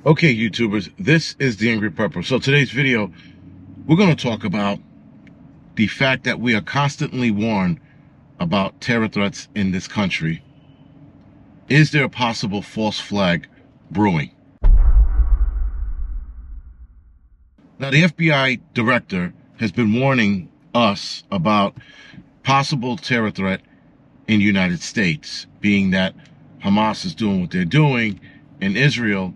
Okay, YouTubers, this is the Angry Prepper. So today's video, we're going to talk about the fact that we are constantly warned about terror threats in this country. Is there a possible false flag brewing? Now, the FBI director has been warning us about possible terror threat in the United States, being that Hamas is doing what they're doing in Israel,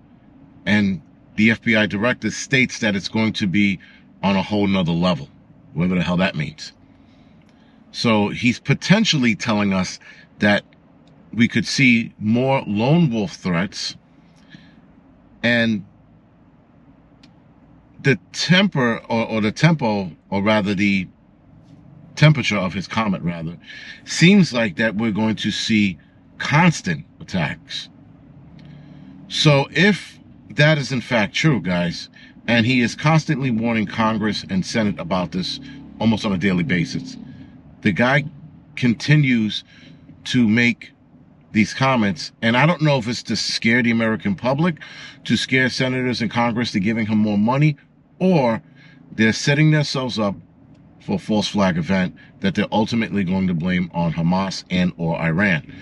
and the FBI director states that it's going to be on a whole nother level, whatever the hell that means. So he's potentially telling us that we could see more lone wolf threats, and the temper or the tempo, or rather the temperature of his comment rather, seems like that we're going to see constant attacks. So if that is in fact true, guys, and he is constantly warning Congress and Senate about this almost on a daily basis, the guy continues to make these comments, and I don't know if it's to scare the American public, to scare senators and Congress to giving him more money, or they're setting themselves up for a false flag event that they're ultimately going to blame on Hamas and or Iran.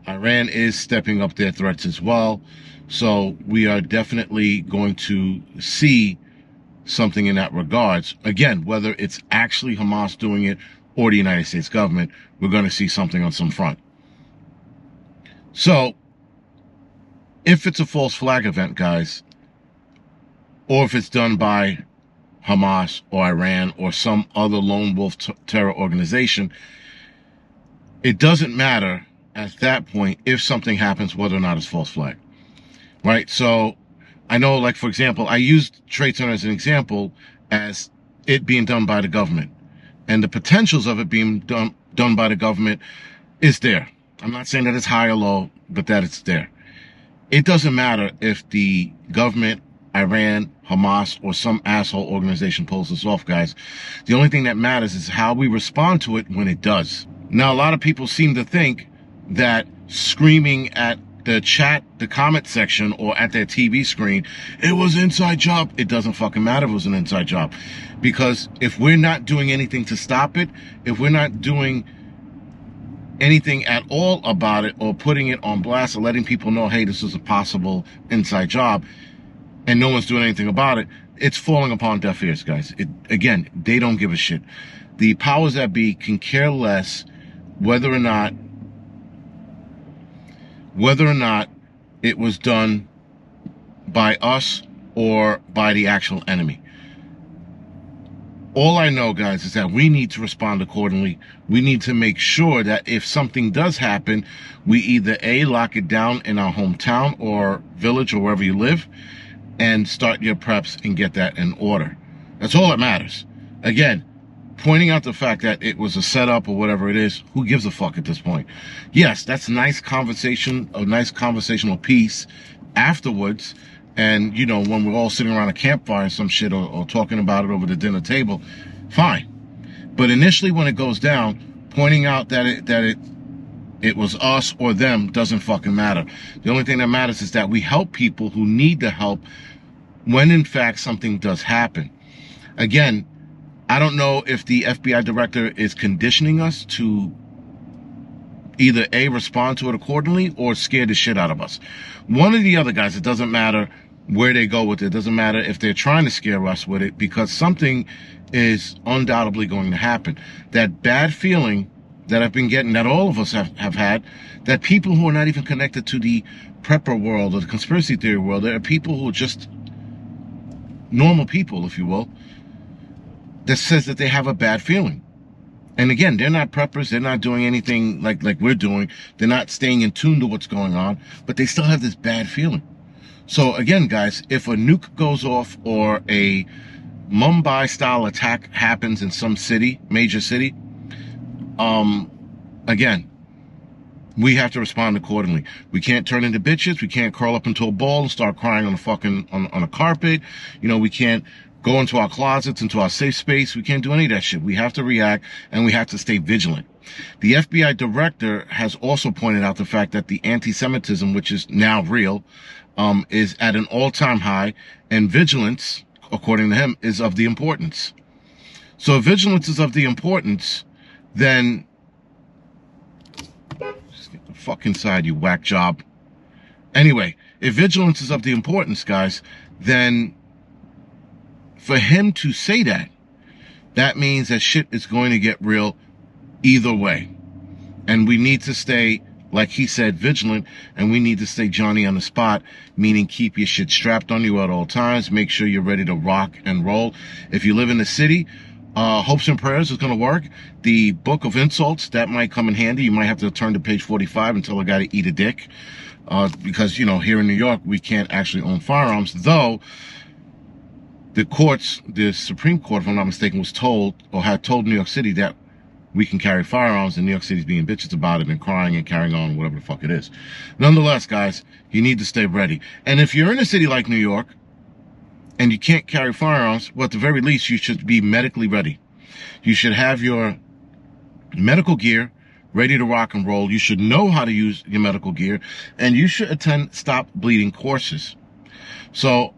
Iran is stepping up their threats as well. So we are definitely going to see something in that regards. Again, whether it's actually Hamas doing it or the United States government, we're going to see something on some front. So if it's a false flag event, guys, or if it's done by Hamas or Iran or some other lone wolf terror organization, it doesn't matter at that point if something happens, whether or not it's false flag. Right? So I know, like, for example, I used Trade Center as an example as it being done by the government. And the potentials of it being done by the government is there. I'm not saying that it's high or low, but that it's there. It doesn't matter if the government, Iran, Hamas, or some asshole organization pulls this off, guys. The only thing that matters is how we respond to it when it does. Now, a lot of people seem to think that screaming at the chat, the comment section, or at their TV screen, it was an inside job. It doesn't fucking matter if it was an inside job. Because if we're not doing anything to stop it, if we're not doing anything at all about it, or putting it on blast, or letting people know, hey, this is a possible inside job, and no one's doing anything about it, it's falling upon deaf ears, guys. Again, they don't give a shit. The powers that be can care less whether or not it was done by us or by the actual enemy. All I know, guys, is that we need to respond accordingly. We need to make sure that if something does happen, we either A, lock it down in our hometown or village or wherever you live, and start your preps and get that in order. That's all that matters. Again, pointing out the fact that it was a setup or whatever it is, who gives a fuck at this point? Yes, that's nice conversation, a nice conversational piece afterwards. And, you know, when we're all sitting around a campfire or some shit, or talking about it over the dinner table, fine. But initially when it goes down, pointing out that it was us or them doesn't fucking matter. The only thing that matters is that we help people who need the help when in fact something does happen. Again, I don't know if the FBI director is conditioning us to either A, respond to it accordingly, or scare the shit out of us. One or the other, guys. It doesn't matter where they go with it. It doesn't matter if they're trying to scare us with it, because something is undoubtedly going to happen. That bad feeling that I've been getting, that all of us have had, that people who are not even connected to the prepper world or the conspiracy theory world, there are people who are just normal people, if you will, that says that they have a bad feeling. And again, they're not preppers. They're not doing anything like we're doing. They're not staying in tune to what's going on, but they still have this bad feeling. So again, guys, if a nuke goes off or a Mumbai style attack happens in some city, major city, again, we have to respond accordingly. We can't turn into bitches. We can't curl up into a ball and start crying on the fucking, on a carpet. You know, we can't go into our closets, into our safe space. We can't do any of that shit. We have to react, and we have to stay vigilant. The FBI director has also pointed out the fact that the anti-Semitism, which is now real, is at an all-time high, and vigilance, according to him, is of the importance. So if vigilance is of the importance, then just get the fuck inside, you whack job. Anyway, if vigilance is of the importance, guys, then for him to say that, that means that shit is going to get real either way. And we need to stay, like he said, vigilant, and we need to stay Johnny on the spot, meaning keep your shit strapped on you at all times. Make sure you're ready to rock and roll. If you live in the city, hopes and prayers is going to work. The book of insults, that might come in handy. You might have to turn to page 45 and tell a guy to eat a dick. Because, you know, here in New York, we can't actually own firearms, though the courts, the Supreme Court, if I'm not mistaken, was told, or had told New York City that we can carry firearms, and New York City's being bitches about it and crying and carrying on, whatever the fuck it is. Nonetheless, guys, you need to stay ready. And if you're in a city like New York and you can't carry firearms, well, at the very least, you should be medically ready. You should have your medical gear ready to rock and roll. You should know how to use your medical gear, and you should attend stop bleeding courses. So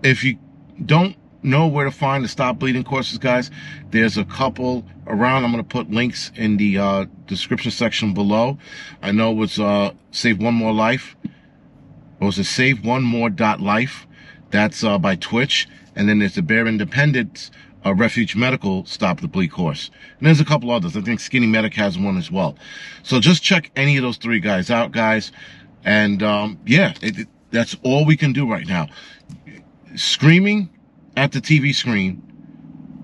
if you don't know where to find the stop bleeding courses, guys, there's a couple around. I'm going to put links in the description section below. I know it's Save One More Life. Or was it SaveOneMore.life? That's by Twitch. And then there's the Bear Independence Refuge Medical Stop the Bleed course. And there's a couple others. I think Skinny Medic has one as well. So just check any of those three guys out, guys. And yeah, that's all we can do right now. Screaming at the TV screen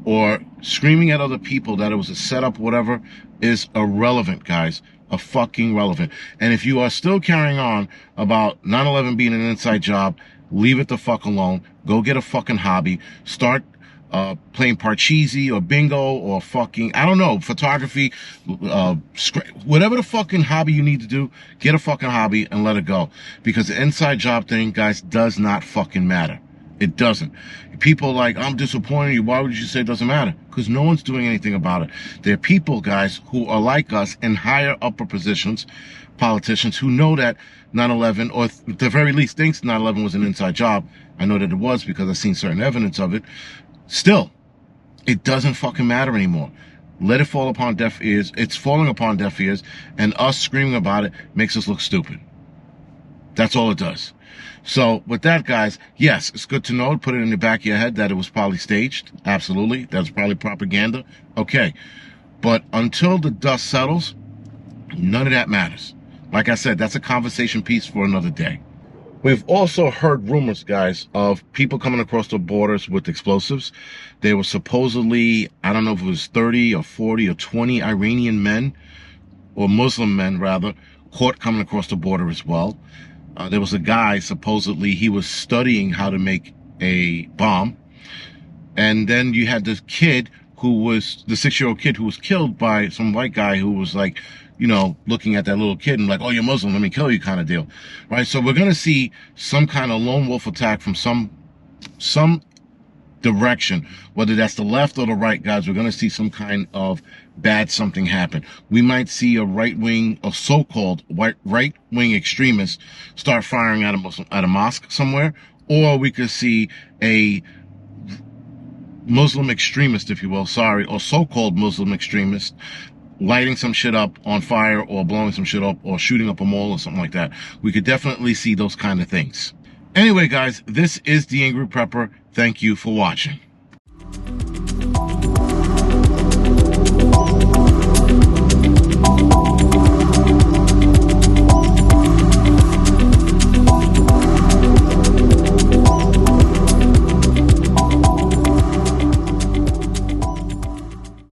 or screaming at other people that it was a setup, whatever, is irrelevant, guys. Fucking relevant. And if you are still carrying on about 9/11 being an inside job, leave it the fuck alone. Go get a fucking hobby. Start playing Parcheesi or bingo or fucking, I don't know, photography, whatever the fucking hobby you need to do, get a fucking hobby and let it go. Because the inside job thing, guys, does not fucking matter. It doesn't. People like, I'm disappointed in you. Why would you say it doesn't matter? Because no one's doing anything about it. There are people, guys, who are like us in higher upper positions, politicians, who know that 9/11, or at the very least thinks 9/11 was an inside job. I know that it was because I've seen certain evidence of it. Still, it doesn't fucking matter anymore. Let it fall upon deaf ears. It's falling upon deaf ears, and us screaming about it makes us look stupid. That's all it does. So with that, guys, yes, it's good to know. Put it in the back of your head that it was probably staged. Absolutely. That's probably propaganda. Okay. But until the dust settles, none of that matters. Like I said, that's a conversation piece for another day. We've also heard rumors, guys, of people coming across the borders with explosives. There were supposedly, I don't know if it was 30 or 40 or 20 Iranian men, or Muslim men rather, caught coming across the border as well. There was a guy, supposedly, he was studying how to make a bomb. And then you had this kid who was, the 6-year-old kid who was killed by some white guy who was like, you know, looking at that little kid and like, oh, you're Muslim, let me kill you kind of deal. Right? So we're going to see some kind of lone wolf attack from some direction, whether that's the left or the right, guys. We're going to see some kind of bad something happen. We might see a right-wing, or so-called right-wing extremist start firing at a mosque somewhere, or we could see a Muslim extremist, if you will, sorry, or so-called Muslim extremist lighting some shit up on fire, or blowing some shit up, or shooting up a mall or something like that. We could definitely see those kind of things. Anyway, guys, this is the Angry Prepper. Thank you for watching.